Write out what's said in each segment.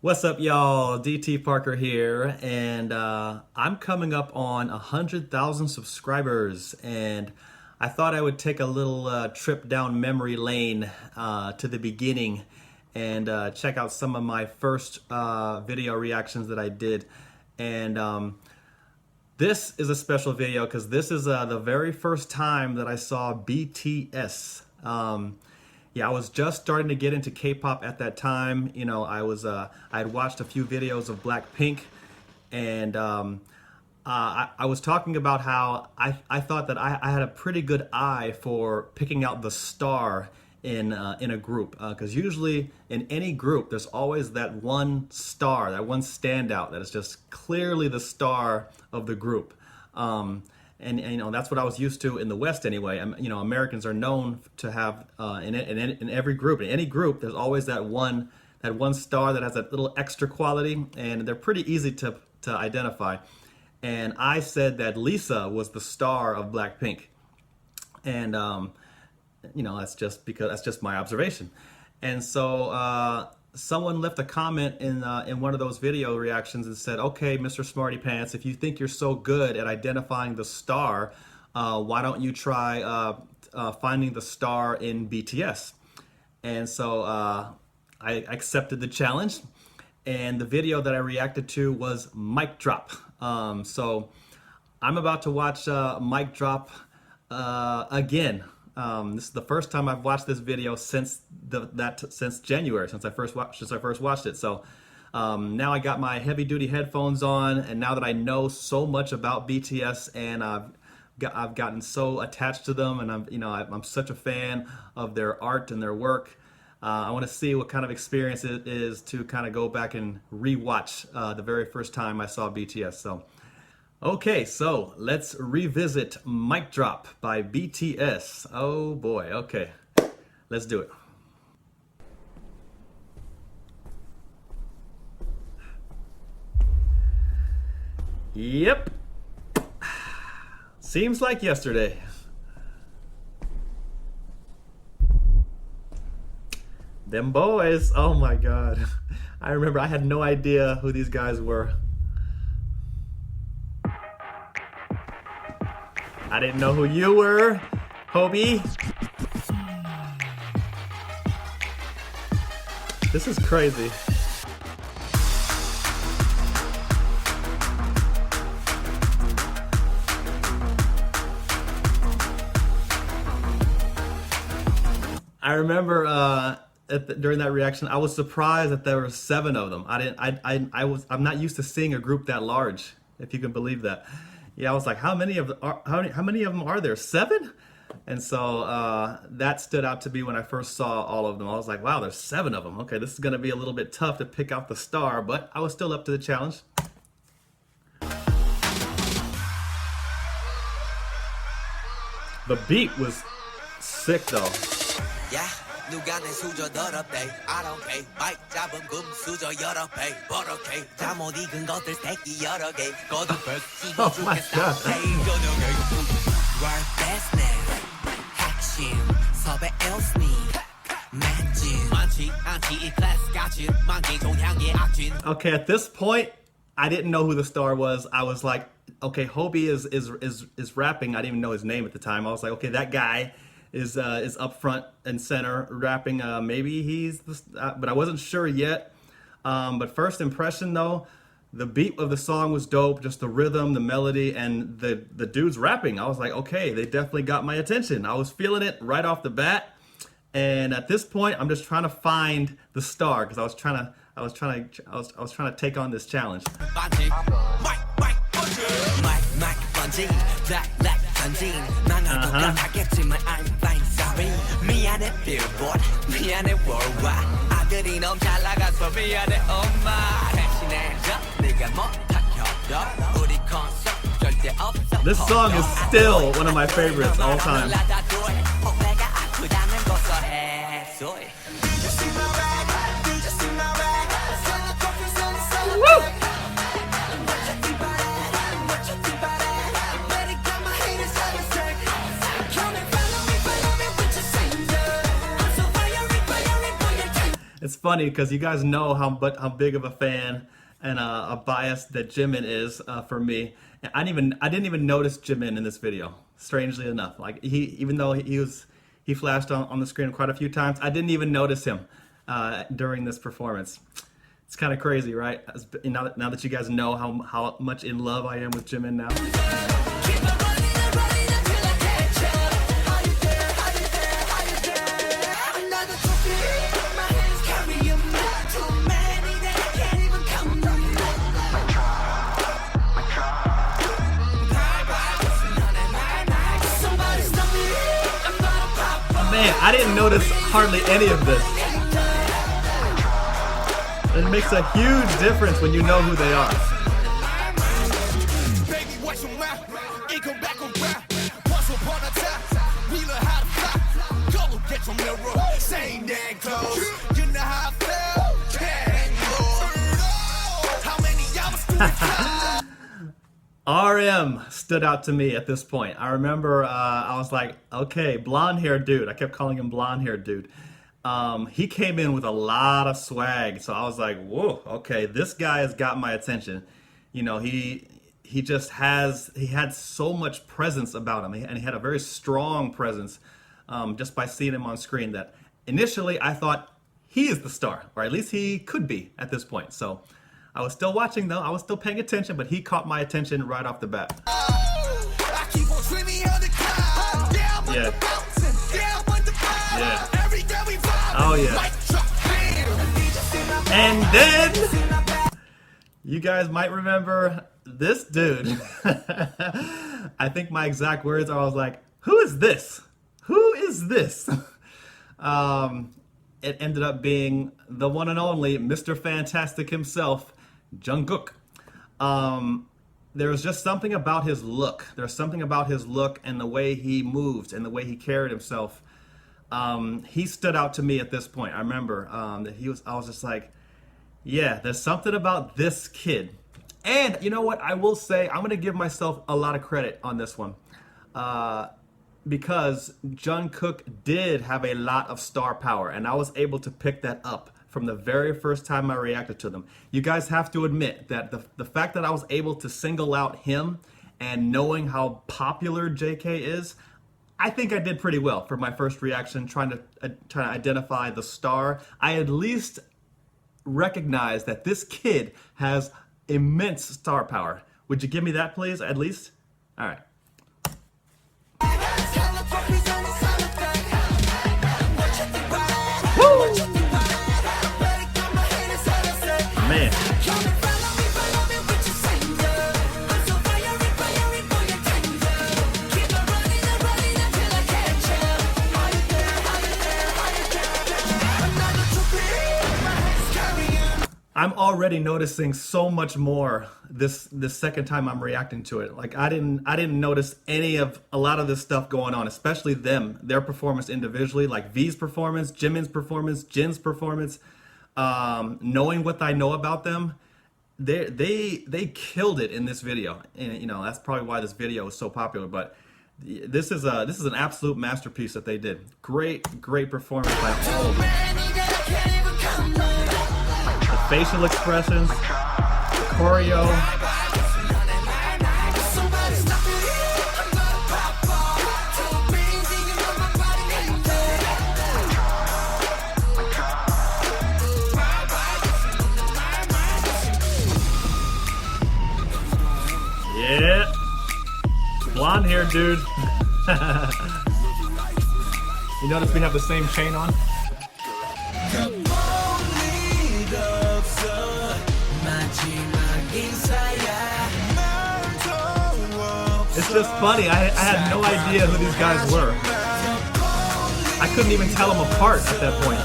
What's up, y'all? DT Parker here, and I'm coming up on 100,000 subscribers, and I thought I would take a little trip down memory lane to the beginning and check out some of my first video reactions that I did. And this is a special video because this is the very first time that I saw BTS. Yeah, I was just starting to get into K-pop at that time. You know, I'd watched a few videos of Blackpink, and I was talking about how I thought that I had a pretty good eye for picking out the star in a group, because usually in any group there's always that one star, that one standout that is just clearly the star of the group. And you know, that's what I was used to in the West anyway. You know, Americans are known to have in every group, in any group, there's always that one star that has that little extra quality, and they're pretty easy to identify. And I said that Lisa was the star of Blackpink, and you know, that's just my observation. And so someone left a comment in one of those video reactions and said, "Okay, Mr. Smarty Pants, if you think you're so good at identifying the star, why don't you try finding the star in BTS?" And so I accepted the challenge, and the video that I reacted to was Mic Drop. So I'm about to watch Mic Drop again. This is the first time I've watched this video since January, since I first watched it. So now I got my heavy-duty headphones on, and now that I know so much about BTS, and I've gotten so attached to them, and I'm such a fan of their art and their work. I want to see what kind of experience it is to kind of go back and re-watch the very first time I saw BTS. So. Okay, so let's revisit Mic Drop by BTS. Oh boy, okay, let's do it. Yep, seems like yesterday. Them boys, oh my God. I remember I had no idea who these guys were. I didn't know who you were, Hobie. This is crazy. I remember during that reaction, I was surprised that there were 7 of them. I'm not used to seeing a group that large, if you can believe that. Yeah, I was like, how many of them are there? 7? And so that stood out to me when I first saw all of them. I was like, wow, there's 7 of them. Okay, this is going to be a little bit tough to pick out the star, but I was still up to the challenge. The beat was sick though. Yeah. 누가 내 수저 더럽대 I don't pay 마이크 잡은 금수저 여러 배 버럭해 잠못 익은 것들 새끼 여러 개 거듭을 씹어주겠다 저녁에 World business 핵심 섭외 els니 magic 많지 않지 이 클래스 같이 만기 종향의 악진. Okay, at this point I didn't know who the star was. I was like, okay, Hobie is rapping. I didn't even know his name at the time. I was like, okay, that guy is up front and center rapping. Maybe he's but I wasn't sure yet. But first impression though, the beat of the song was dope. Just the rhythm, the melody, and the dudes rapping. I was like, okay, they definitely got my attention. I was feeling it right off the bat. And at this point, I'm just trying to find the star because I was trying to take on this challenge. This song is still one of my favorites all time. It's funny because you guys know how big of a fan and a bias that Jimin is for me. And I didn't even notice Jimin in this video. Strangely enough, like even though he flashed on the screen quite a few times, I didn't even notice him during this performance. It's kind of crazy, right? Now that you guys know how much in love I am with Jimin now. Man, I didn't notice hardly any of this. It makes a huge difference when you know who they are. RM stood out to me at this point. I remember I was like, okay, blonde hair dude. I kept calling him blonde hair dude. He came in with a lot of swag, so I was like, whoa, okay, this guy has got my attention. You know, he had so much presence about him, and he had a very strong presence just by seeing him on screen that initially I thought he is the star, or at least he could be at this point. So I was still watching though, I was still paying attention, but he caught my attention right off the bat. Yeah. Yeah. Oh yeah. And then you guys might remember this dude. I think my exact words are, I was like, who is this? Who is this? It ended up being the one and only Mr. Fantastic himself, Jungkook. There was just something about his look. There's something about his look and the way he moved and the way he carried himself. He stood out to me at this point. I remember that I was just like, yeah, there's something about this kid. And you know what? I will say, I'm going to give myself a lot of credit on this one. Because Jungkook did have a lot of star power, and I was able to pick that up from the very first time I reacted to them. You guys have to admit that the fact that I was able to single out him and knowing how popular JK is, I think I did pretty well for my first reaction, trying to identify the star. I at least recognize that this kid has immense star power. Would you give me that, please, at least? All right. Woo! Man. I'm already noticing so much more this second time I'm reacting to it. Like I didn't notice a lot of this stuff going on, especially their performance individually, like V's performance, Jimin's performance, Jin's performance. Knowing what I know about them, they killed it in this video, and you know that's probably why this video is so popular. But this is an absolute masterpiece that they did. Great performance by all of them. The facial expressions, the choreo. Yeah, blonde hair dude. You notice we have the same chain on? It's just funny, I had no idea who these guys were. I couldn't even tell them apart at that point.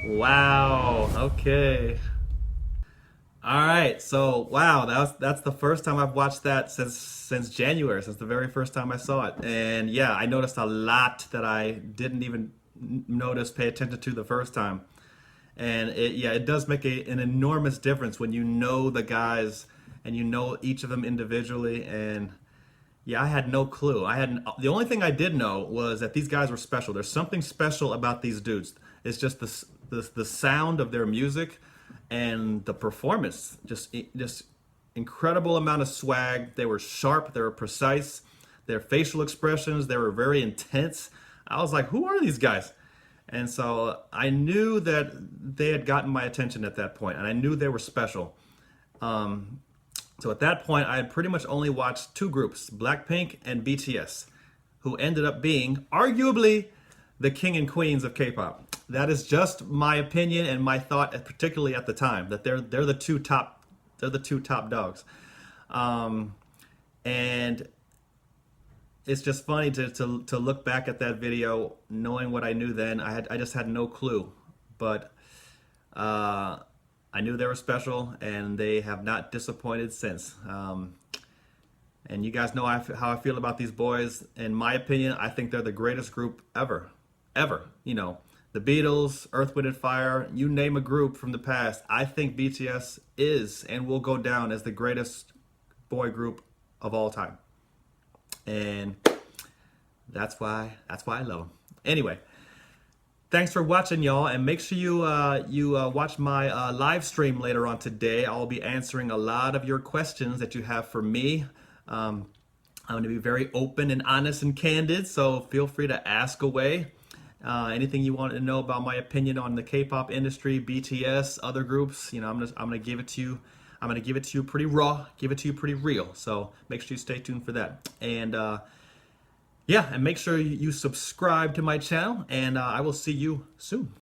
Wow, okay. All right, so wow, that's the first time I've watched that since January, since the very first time I saw it, and yeah, I noticed a lot that I didn't even notice, pay attention to the first time, and it does make an enormous difference when you know the guys and you know each of them individually, and yeah, I had no clue. The only thing I did know was that these guys were special. There's something special about these dudes. It's just the sound of their music and the performance. Just incredible amount of swag. They were sharp. They were precise. Their facial expressions, they were very intense. I was like, who are these guys? And so I knew that they had gotten my attention at that point, and I knew they were special. So at that point, I had pretty much only watched two groups, Blackpink and BTS, who ended up being arguably the king and queens of K-pop. That is just my opinion and my thought, particularly at the time, that they're the two top dogs. And it's just funny to look back at that video, knowing what I knew then. I just had no clue, but I knew they were special, and they have not disappointed since. And you guys know how I feel about these boys. In my opinion, I think they're the greatest group ever. You know, the Beatles, Earth, Wind & Fire, you name a group from the past. I think BTS is and will go down as the greatest boy group of all time. And that's why I love them. Anyway, thanks for watching, y'all, and make sure you watch my live stream later on today. I'll be answering a lot of your questions that you have for me. I'm going to be very open and honest and candid, so feel free to ask away. Anything you want to know about my opinion on the K-pop industry, BTS, other groups, you know, I'm gonna give it to you. I'm gonna give it to you pretty raw, give it to you pretty real. So make sure you stay tuned for that. And yeah, and make sure you subscribe to my channel, and I will see you soon.